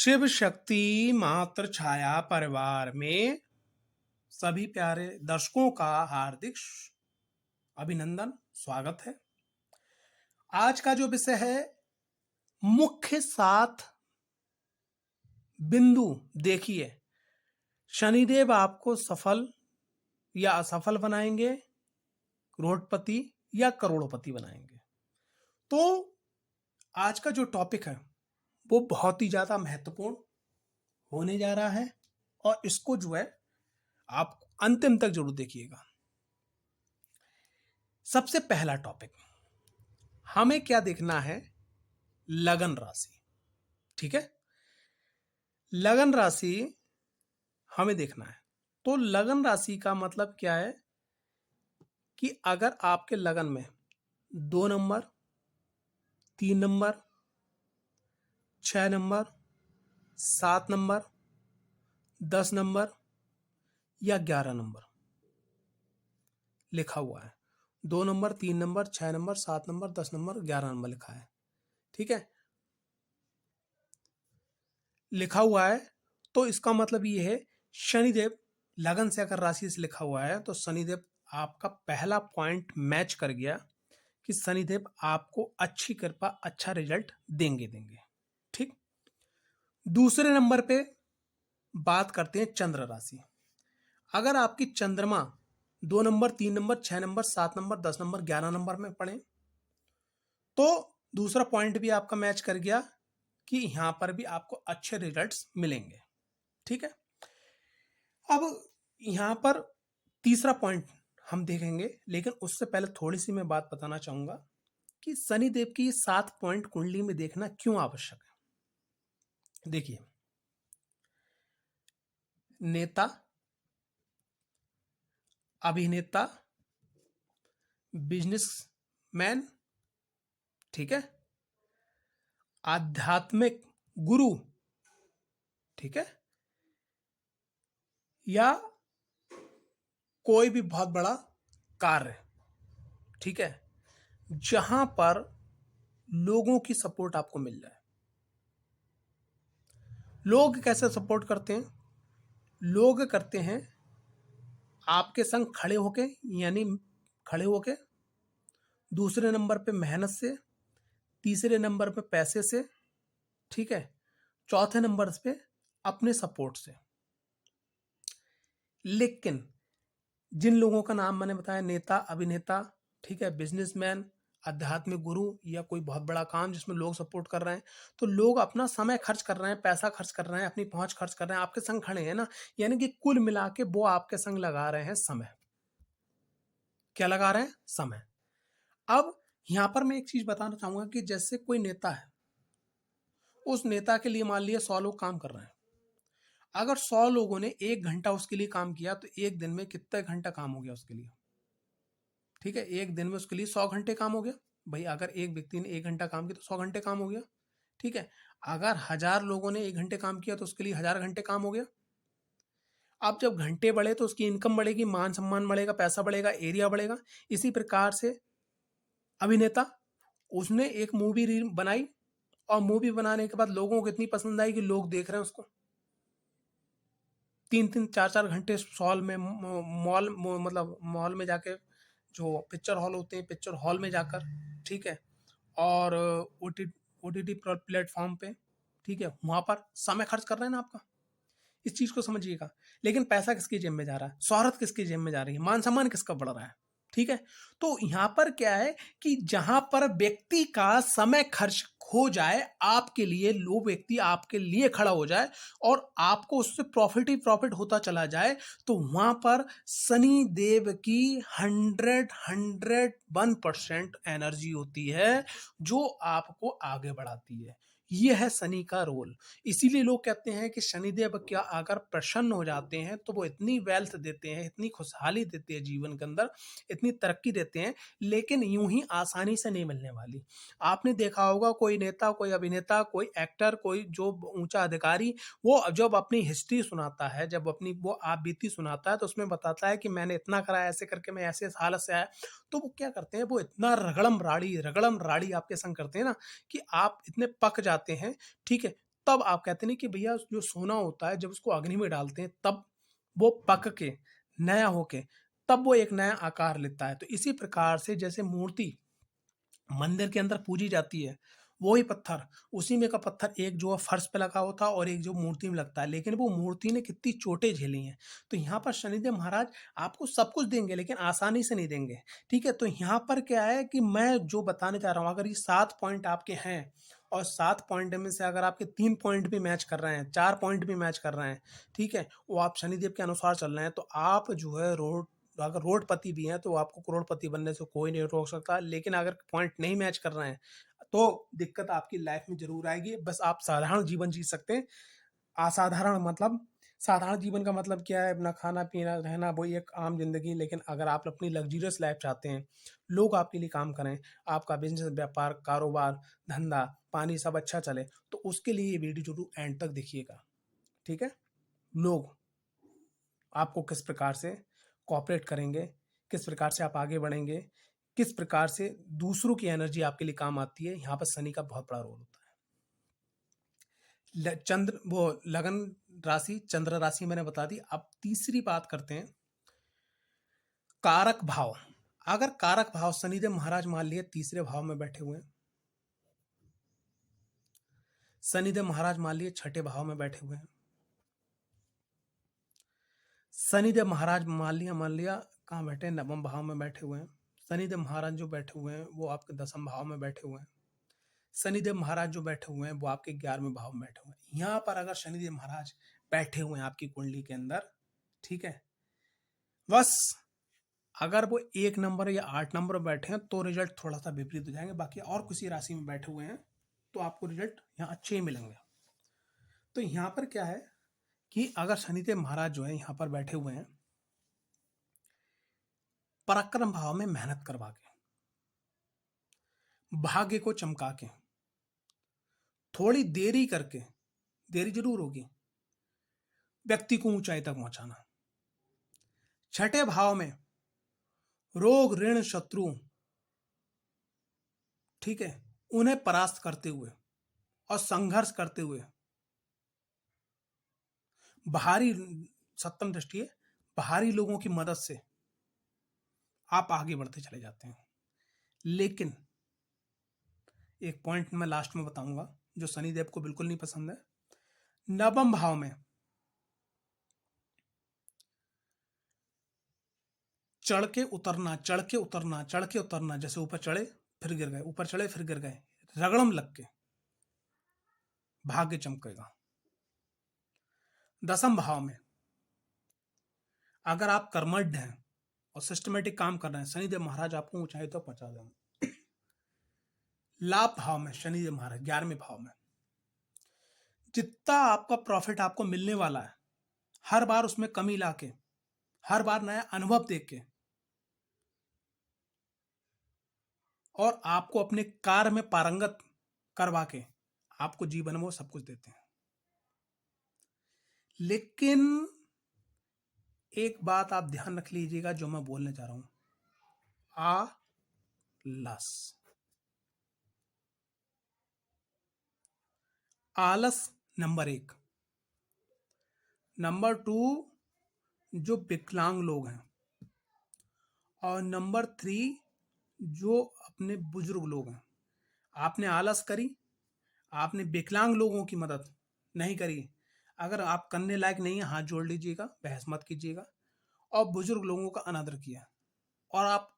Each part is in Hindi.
शिव शक्ति मात्र छाया परिवार में सभी प्यारे दर्शकों का हार्दिक अभिनंदन स्वागत है। आज का जो विषय है मुख्य 7 बिंदु। देखिए, शनिदेव आपको सफल या असफल बनाएंगे, करोड़पति या करोड़पति बनाएंगे। तो आज का जो टॉपिक है वो बहुत ही ज्यादा महत्वपूर्ण होने जा रहा है और इसको जो है आप अंतिम तक जरूर देखिएगा। सबसे पहला टॉपिक, हमें क्या देखना है? लगन राशि। ठीक है, लगन राशि हमें देखना है। तो लगन राशि का मतलब क्या है कि अगर आपके लगन में 2 number, 3 number, 6 number, 7 number, 10 number या 11 नंबर लिखा हुआ है, 2 number, 3 number, 6 number, 7 number, 10 number, 11 number लिखा है, ठीक है, लिखा हुआ है, तो इसका मतलब ये है शनिदेव लगन से अगर राशि से लिखा हुआ है तो शनिदेव आपका पहला पॉइंट मैच कर गया कि शनिदेव आपको अच्छी कृपा, अच्छा रिजल्ट देंगे। ठीक। दूसरे नंबर पे बात करते हैं चंद्र राशि। अगर आपकी चंद्रमा 2 number, 3 number, 6 number, 7 number, 10 number, 11 number में पड़े तो दूसरा पॉइंट भी आपका मैच कर गया कि यहां पर भी आपको अच्छे रिजल्ट्स मिलेंगे। ठीक है। अब यहां पर तीसरा पॉइंट हम देखेंगे, लेकिन उससे पहले थोड़ी सी मैं बात बताना चाहूंगा कि शनिदेव की 7 पॉइंट कुंडली में देखना क्यों आवश्यक है। देखिए, नेता, अभिनेता, बिजनेसमैन, ठीक है, आध्यात्मिक गुरु, ठीक है, या कोई भी बहुत बड़ा कार्य, ठीक है, जहां पर लोगों की सपोर्ट आपको मिल जाए। लोग कैसे सपोर्ट करते हैं? लोग करते हैं आपके संग खड़े होके, यानी खड़े होके, दूसरे नंबर पे मेहनत से, तीसरे नंबर पे पैसे से, ठीक है, चौथे नंबर पे अपने सपोर्ट से। लेकिन जिन लोगों का नाम मैंने बताया, नेता, अभिनेता, ठीक है, बिजनेसमैन, आध्यात्मिक गुरु या कोई बहुत बड़ा काम जिसमें लोग सपोर्ट कर रहे हैं, तो लोग अपना समय खर्च कर रहे हैं, पैसा खर्च कर रहे हैं, अपनी पहुंच खर्च कर रहे हैं, आपके संग खड़े हैं ना, यानी कि कुल मिला के वो आपके संग लगा रहे हैं समय। क्या लगा रहे हैं? समय। अब यहां पर मैं एक चीज बताना चाहूंगा कि जैसे कोई नेता है, उस नेता के लिए मान लिया 100 लोग काम कर रहे हैं। अगर 100 लोगों ने 1 घंटा उसके लिए काम किया तो एक दिन में कितने घंटा काम हो गया उसके लिए? ठीक है, एक दिन में उसके लिए 100 घंटे काम हो गया। भाई अगर एक व्यक्ति ने 1 घंटा काम किया तो 100 घंटे काम हो गया। ठीक है, अगर 1000 लोगों ने 1 घंटे काम किया तो उसके लिए 1000 घंटे काम हो गया। अब जब घंटे बढ़े तो उसकी इनकम बढ़ेगी, मान सम्मान बढ़ेगा, पैसा बढ़ेगा, एरिया बढ़ेगा। इसी प्रकार से अभिनेता, उसने एक मूवी बनाई और मूवी बनाने के बाद लोगों को इतनी पसंद आई कि लोग देख रहे हैं उसको 3-3, 4-4 घंटे हॉल में, मॉल, मतलब मॉल में जाके, जो पिक्चर हॉल होते हैं, पिक्चर हॉल में जाकर, ठीक है, और ओटीटी प्लेटफॉर्म पे, ठीक है, वहां पर समय खर्च कर रहे हैं ना आपका। इस चीज को समझिएगा। लेकिन पैसा किसकी जेब में जा रहा है? शोहरत किसकी जेब में जा रही है? मान सम्मान किसका बढ़ रहा है? ठीक है। तो यहां पर क्या है कि जहां पर व्यक्ति का समय खर्च हो जाए आपके लिए, लो व्यक्ति आपके लिए खड़ा हो जाए और आपको उससे प्रॉफिट ही प्रॉफिट होता चला जाए, तो वहां पर शनि देव की 101% एनर्जी होती है जो आपको आगे बढ़ाती है। ये है शनि का रोल। इसीलिए लोग कहते हैं कि शनिदेव क्या अगर प्रसन्न हो जाते हैं तो वो इतनी वेल्थ देते हैं, इतनी खुशहाली देते हैं जीवन के अंदर, इतनी तरक्की देते हैं, लेकिन यूं ही आसानी से नहीं मिलने वाली। आपने देखा होगा कोई नेता, कोई अभिनेता, कोई एक्टर, कोई जो ऊंचा अधिकारी, वो जब अपनी हिस्ट्री सुनाता है, जब अपनी वो आप बीती सुनाता है, तो उसमें बताता है कि मैंने इतना करा, ऐसे करके मैं ऐसे हालत से आया। तो वो क्या करते हैं, वो इतना रगड़म राड़ी आपके संग करते हैं ना कि आप इतने पक जाते हैं। ठीक है, तब आप कहते नहीं कि भैया जो सोना होता है जब उसको अग्नि में डालते हैं तब वो पक के नया होके तब वो एक नया आकार लेता है। तो इसी प्रकार से जैसे मूर्ति मंदिर के अंदर पूजी जाती है, वो ही पत्थर, उसी में का पत्थर एक जो है फर्श पे लगा होता है और एक जो मूर्ति में लगता है, लेकिन वो मूर्ति ने कितनी चोटें झेली हैं। तो यहाँ पर शनिदेव महाराज आपको सब कुछ देंगे लेकिन आसानी से नहीं देंगे, ठीक है? तो यहाँ पर क्या है कि मैं जो बताने जा रहा हूँ, अगर ये 7 पॉइंट आपके हैं और 7 पॉइंट में से अगर आपके 3 पॉइंट भी मैच कर रहे हैं, 4 पॉइंट भी मैच कर रहे हैं, ठीक है? वो आप शनिदेव के अनुसार चल रहे हैं, तो आप जो है अगर रोडपति भी हैं तो आपको करोड़पति बनने से कोई नहीं रोक सकता। लेकिन अगर पॉइंट नहीं मैच कर रहे हैं तो दिक्कत आपकी लाइफ में ज़रूर आएगी। बस आप साधारण जीवन जी सकते हैं। असाधारण मतलब साधारण जीवन का मतलब क्या है? अपना खाना-पीना, रहना, वही एक आम ज़िंदगी। लेकिन अगर आप अपनी लग्ज़रियस लाइफ़ चाहते हैं, लोग आपके लिए काम करें, आपका बिज़नेस, व्यापार, कारोबार, धंधा, पानी सब अच्छा चले, तो उसके लिए ये वीडियो ज़रूर एंड तक देखिएगा, ठीक है? लोग आपको किस प्रकार से कोऑपरेट करेंगे, किस प्रकार से आप आगे बढ़ेंगे, किस प्रकार से दूसरों की एनर्जी आपके लिए काम आती है, यहाँ पर शनि का बहुत बड़ा रोल होता है। चंद्र वो लगन राशि, चंद्र राशि मैंने बता दी। अब तीसरी बात करते हैं कारक भाव। अगर कारक भाव शनिदेव महाराज मान लिए तीसरे भाव में बैठे हुए हैं, शनिदेव महाराज मान लिए छठे भाव में बैठे हुए हैं, शनिदेव महाराज मान लिया कहाँ बैठे हैं? नवम भाव में बैठे हुए हैं। शनिदेव महाराज जो बैठे हुए हैं वो आपके 10वें भाव में बैठे हुए हैं। शनिदेव महाराज जो बैठे हुए हैं वो आपके 11वें भाव में बैठे हुए हैं। यहाँ पर अगर शनिदेव महाराज बैठे हुए हैं आपकी कुंडली के अंदर, ठीक है, बस अगर वो 1 नंबर या 8 नंबर में बैठे हैं तो रिजल्ट थोड़ा सा विपरीत हो जाएंगे। बाकी और किसी राशि में बैठे हुए हैं तो आपको रिजल्ट यहाँ अच्छे ही मिलेंगे। तो यहाँ पर क्या है कि अगर शनिदेव महाराज जो है यहाँ पर बैठे हुए हैं पराक्रम भाव में, मेहनत करवा के, भाग्य को चमका के, थोड़ी देरी करके, देरी जरूर होगी, व्यक्ति को ऊंचाई तक पहुंचाना। छठे भाव में रोग, ऋण, शत्रु, ठीक है, उन्हें परास्त करते हुए और संघर्ष करते हुए बाहरी, सप्तम दृष्टि है, बाहरी लोगों की मदद से आप आगे बढ़ते चले जाते हैं। लेकिन एक पॉइंट मैं लास्ट में बताऊंगा जो शनिदेव को बिल्कुल नहीं पसंद है। नवम भाव में चढ़ के उतरना, चढ़ के उतरना, चढ़ के उतरना, जैसे ऊपर चढ़े फिर गिर गए, ऊपर चढ़े फिर गिर गए, रगड़म लग के भाग्य चमकेगा। 10वें भाव में अगर आप कर्मठ हैं और सिस्टमेटिक काम कर रहे हैं, शनिदेव महाराज आपको ऊंचाई तक पहुंचा देंगे। लाभ भाव में शनिदेव महाराज 11वें भाव में, जितना आपका प्रॉफिट आपको मिलने वाला है हर बार उसमें कमी लाके, हर बार नया अनुभव देख के और आपको अपने कार्य में पारंगत करवा के आपको जीवन में वो सब कुछ देते हैं। लेकिन एक बात आप ध्यान रख लीजिएगा जो मैं बोलने जा रहा हूं, आलस। आलस नंबर 1। नंबर 2 जो विकलांग लोग हैं, और नंबर 3 जो अपने बुजुर्ग लोग हैं। आपने आलस करी, आपने विकलांग लोगों की मदद नहीं करी। अगर आप करने लायक नहीं है, हाथ जोड़ लीजिएगा, बहस मत कीजिएगा। और बुजुर्ग लोगों का अनादर किया और आप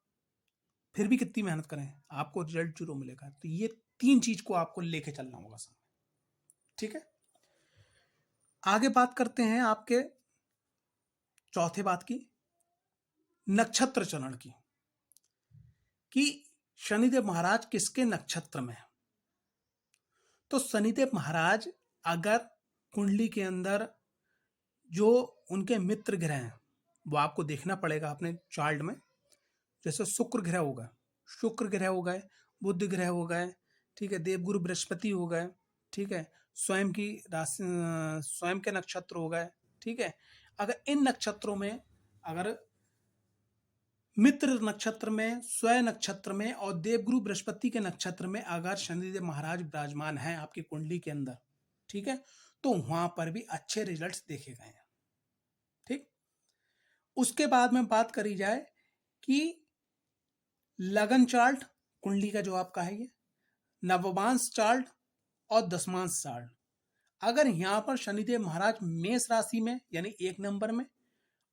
फिर भी कितनी मेहनत करें, आपको रिजल्ट जरूर मिलेगा। तो ये 3 चीज को आपको लेके चलना होगा सामने, ठीक है। आगे बात करते हैं आपके चौथे बात की, नक्षत्र चरण की, कि शनिदेव महाराज किसके नक्षत्र में है। तो शनिदेव महाराज अगर कुंडली के अंदर जो उनके मित्र ग्रह हैं वो आपको देखना पड़ेगा अपने चार्ट में। जैसे शुक्र ग्रह हो गए, शुक्र ग्रह हो गए, बुध ग्रह हो गए, ठीक है, देवगुरु बृहस्पति हो गए, ठीक है, स्वयं की राशि, स्वयं के नक्षत्र हो गए, ठीक है। अगर इन नक्षत्रों में, अगर मित्र नक्षत्र में, स्वयं नक्षत्र में और देवगुरु बृहस्पति के नक्षत्र में अगर शनिदेव महाराज विराजमान हैं आपकी कुंडली के अंदर, ठीक है, तो वहां पर भी अच्छे रिजल्ट्स देखे गए हैं। ठीक, उसके बाद में बात करी जाए कि लगन चार्ट, कुंडली का जो आपका है ये नवमांश चार्ट और दशमांश चार्ट, अगर यहाँ पर शनिदेव महाराज मेष राशि में यानी 1 नंबर में,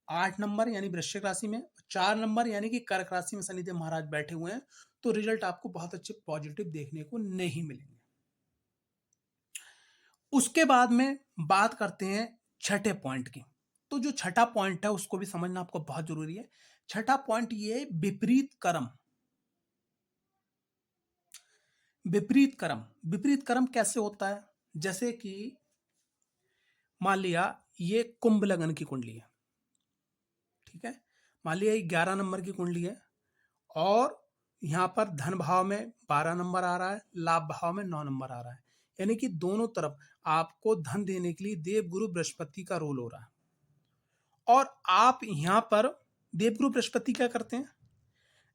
8 नंबर यानी वृश्चिक राशि में, 4 नंबर यानी कि कर्क राशि में शनिदेव महाराज बैठे हुए हैं, तो रिजल्ट आपको बहुत अच्छे पॉजिटिव देखने को नहीं मिलेंगे। उसके बाद में बात करते हैं छठे पॉइंट की। तो जो छठा पॉइंट है उसको भी समझना आपको बहुत जरूरी है। छठा पॉइंट ये है विपरीत कर्म। विपरीत कर्म, विपरीत कर्म कैसे होता है? जैसे कि मान लिया ये कुंभ लगन की कुंडली है, ठीक है, मान लिया ये 11 नंबर की कुंडली है और यहां पर धन भाव में 12 नंबर आ रहा है, लाभ भाव में 9 नंबर आ रहा है, यानी कि दोनों तरफ आपको धन देने के लिए देवगुरु बृहस्पति का रोल हो रहा है। और आप यहां पर देवगुरु बृहस्पति क्या करते हैं?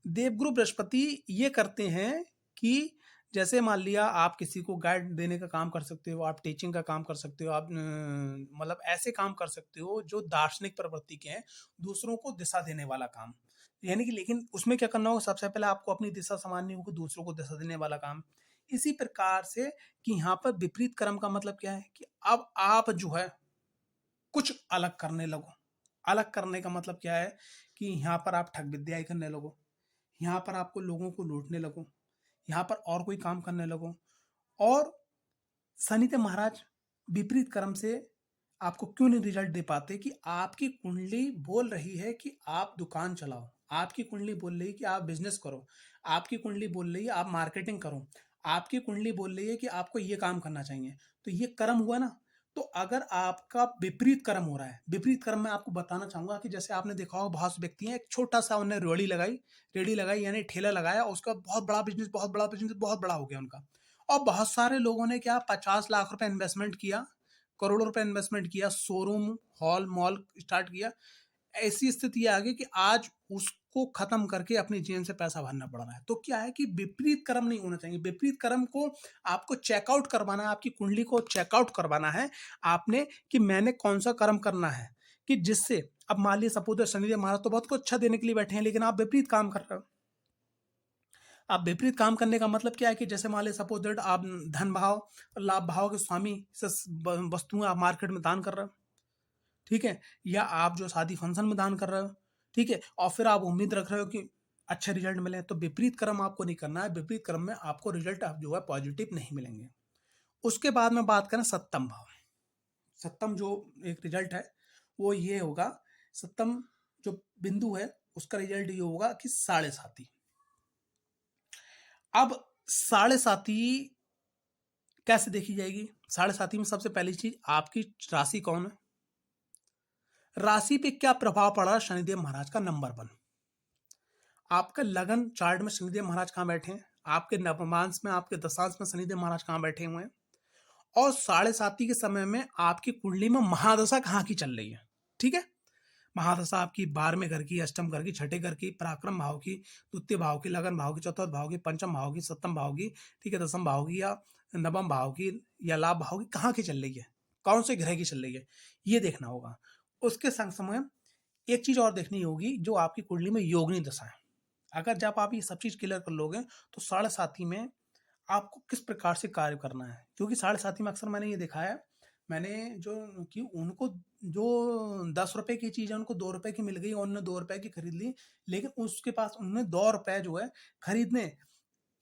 देवगुरु बृहस्पति ये करते हैं कि जैसे मान लिया आप किसी को गाइड देने का काम कर सकते हो, आप टीचिंग का काम कर सकते हो, आप मतलब ऐसे काम कर सकते हो जो दार्शनिक प्रवृत्ति के हैं, दूसरों को दिशा देने वाला काम, यानी कि लेकिन उसमें क्या करना होगा, सबसे पहले आपको अपनी दिशा संभालनी होगी, दूसरों को दिशा देने वाला काम। इसी प्रकार से कि यहाँ पर विपरीत कर्म का मतलब क्या है कि अब आप जो है कुछ अलग करने लगो। अलग करने का मतलब क्या है कि यहाँ पर आप ठग विद्या करने लगो, यहाँ पर आपको लोगों को लूटने लगो, यहाँ पर और कोई काम करने लगो। और शनिदेव महाराज विपरीत कर्म से आपको क्यों नहीं रिजल्ट दे पाते कि आपकी कुंडली बोल रही है कि आप दुकान चलाओ, आपकी कुंडली बोल रही है कि आप बिजनेस करो, आपकी कुंडली बोल रही है आप मार्केटिंग करो, आपकी कुंडली बोल रही है कि आपको ये काम करना चाहिए, तो ये कर्म हुआ ना। तो अगर आपका विपरीत कर्म हो रहा है, विपरीत कर्म में आपको बताना चाहूंगा कि जैसे आपने देखा होगा बहुत से व्यक्ति हैं, एक छोटा सा उन्हें रेडी लगाई यानी ठेला लगाया, उसका बहुत बड़ा बिजनेस, बहुत बड़ा बिजनेस, बहुत बड़ा हो गया उनका। और बहुत सारे लोगों ने क्या 50 लाख रुपए इन्वेस्टमेंट किया, करोड़ों रुपए इन्वेस्टमेंट किया, शोरूम हॉल मॉल स्टार्ट किया। ऐसी स्थिति आ गई कि आज उसको खत्म करके अपनी जेब से पैसा भरना पड़ रहा है। तो क्या है कि विपरीत कर्म नहीं होना चाहिए। विपरीत कर्म को आपको चेकआउट करवाना है, आपकी कुंडली को चेकआउट करवाना है आपने कि मैंने कौन सा कर्म करना है कि जिससे अब मान लीजिए सपोज शनिदेव महाराज तो बहुत कुछ अच्छा देने के लिए बैठे हैं, लेकिन आप विपरीत काम कर रहे हो। आप विपरीत काम करने का मतलब क्या है कि जैसे मान लीजिए सपोज दैट आप धन भाव लाभ भाव के स्वामी से वस्तुएं आप मार्केट में दान कर रहे हो, ठीक है, या आप जो शादी फंक्शन में दान कर रहे हो, ठीक है, और फिर आप उम्मीद रख रहे हो कि अच्छे रिजल्ट मिले, तो विपरीत कर्म आपको नहीं करना है। विपरीत कर्म में आपको रिजल्ट आप जो है पॉजिटिव नहीं मिलेंगे। उसके बाद में बात करें सप्तम भाव। सप्तम जो एक रिजल्ट है वो ये होगा, सप्तम जो बिंदु है उसका रिजल्ट ये होगा कि 7.5। अब 7.5 कैसे देखी जाएगी? 7.5 में सबसे पहली चीज आपकी राशि कौन है, राशि पे क्या प्रभाव पड़ रहा है शनिदेव महाराज का। नंबर 1, आपका लगन चार्ट में शनिदेव महाराज कहाँ बैठे हैं, आपके नवमांश में आपके दशांश में शनिदेव महाराज कहाँ बैठे हुए हैं, और 7.5 के समय में आपकी कुंडली में महादशा कहाँ की चल रही है। ठीक है, महादशा आपकी 12वें घर की, अष्टम घर की, छठे घर की, पराक्रम भाव की, द्वितीय भाव की, लगन भाव की, चतुर्थ भाव की, पंचम भाव की, सप्तम भाव की, ठीक है, दसम भाव की या नवम भाव की या लाभ भाव की कहाँ की चल रही है, कौन से ग्रह की चल रही है, ये देखना होगा। उसके संग समय एक चीज और देखनी होगी, जो आपकी कुंडली में योगिनी दशा है। अगर जब आप ये सब चीज क्लियर कर लोगे तो 7.5 में आपको किस प्रकार से कार्य करना है, क्योंकि 7.5 में अक्सर मैंने ये देखा है, मैंने जो कि उनको जो 10 रुपए की चीज है उनको 2 रुपए की मिल गई और उन्होंने 2 रुपए की खरीद ली, लेकिन उसके पास उन्होंने 2 रुपए जो है खरीदने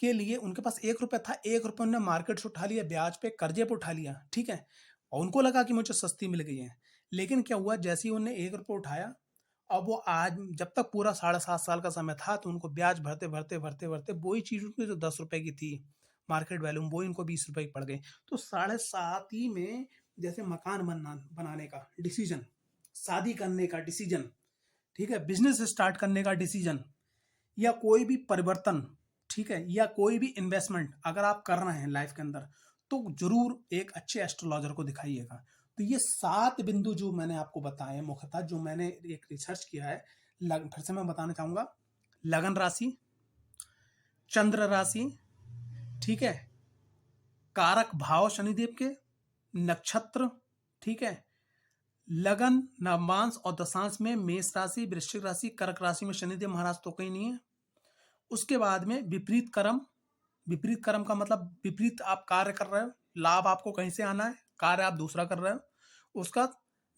के लिए उनके पास 1 रुपया था, 1 रुपया उन्होंने मार्केट से उठा लिया, ब्याज पे कर्जे पे उठा लिया, ठीक है, और उनको लगा कि मुझे सस्ती मिल गई है। लेकिन क्या हुआ, जैसे ही उन्होंने 1 रुपया उठाया, अब वो आज जब तक पूरा 7.5 साल का समय था तो उनको ब्याज भरते भरते भरते भरते वही चीज उनको जो 10 रुपए की थी मार्केट वैल्यू वो इनको 20 रुपए की पड़ गई। तो 7.5 में जैसे मकान बनाने का डिसीजन, शादी करने का डिसीजन, ठीक है, बिजनेस स्टार्ट करने का डिसीजन, या कोई भी परिवर्तन, ठीक है, या कोई भी इन्वेस्टमेंट अगर आप कर रहे हैं लाइफ के अंदर, तो जरूर एक अच्छे एस्ट्रोलॉजर को दिखाइएगा। तो ये 7 बिंदु जो मैंने आपको बताए मुख्यतः, जो मैंने एक रिसर्च किया है, फिर से मैं बताना चाहूंगा। लगन राशि, चंद्र राशि, ठीक है, कारक भाव शनिदेव के, नक्षत्र, ठीक है, लगन, नवांश और दशांश में मेष राशि, वृश्चिक राशि, कर्क राशि में शनिदेव महाराज तो कहीं नहीं है। उसके बाद में विपरीत कर्म, विपरीत कर्म का मतलब विपरीत आप कार्य कर रहे हो, लाभ आपको कहीं से आना है, कार्य आप दूसरा कर रहे हो। उसका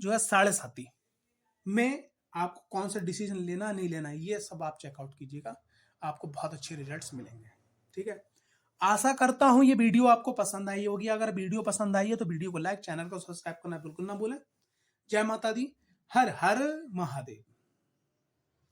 जो है साढ़े साथी में आपको कौन सा डिसीजन लेना नहीं लेना है, ये सब आप चेकआउट कीजिएगा, आपको बहुत अच्छे रिजल्ट्स मिलेंगे। ठीक है, आशा करता हूं ये वीडियो आपको पसंद आई होगी। अगर वीडियो पसंद आई है तो वीडियो को लाइक, चैनल को सब्सक्राइब करना बिल्कुल ना भूलें। जय माता दी, हर हर महादेव।